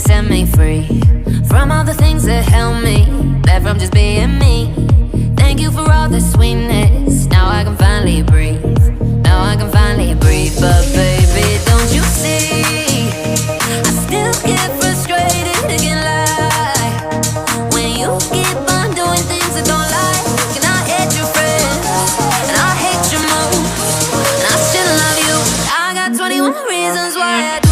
set me free from all the things that held me back from just being me. Thank you for all the sweetness. Now I can finally breathe. Now I can finally breathe. But baby, don't you see? I still get frustrated again, like when you keep on doing things that don't like. And I hate your friends, and I hate your moves, and I still love you. I got 21 reasons why I do.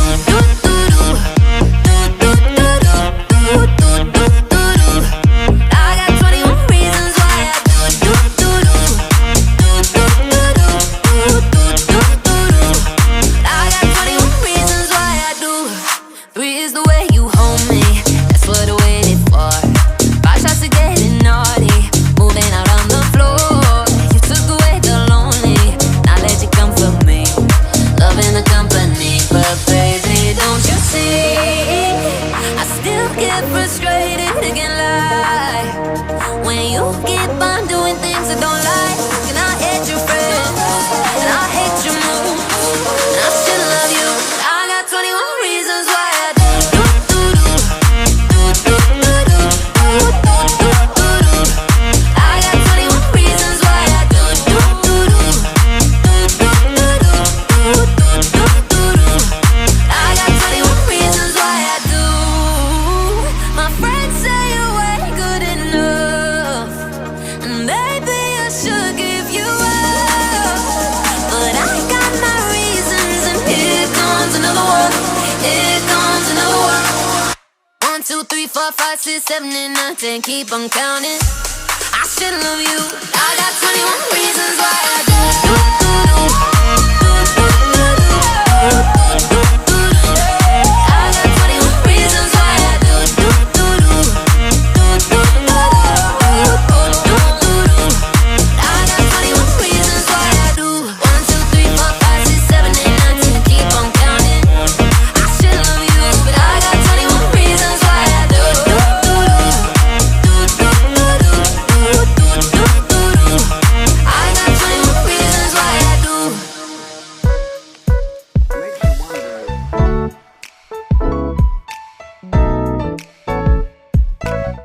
Keep on counting. I still love you. I got 21 reasons why I do.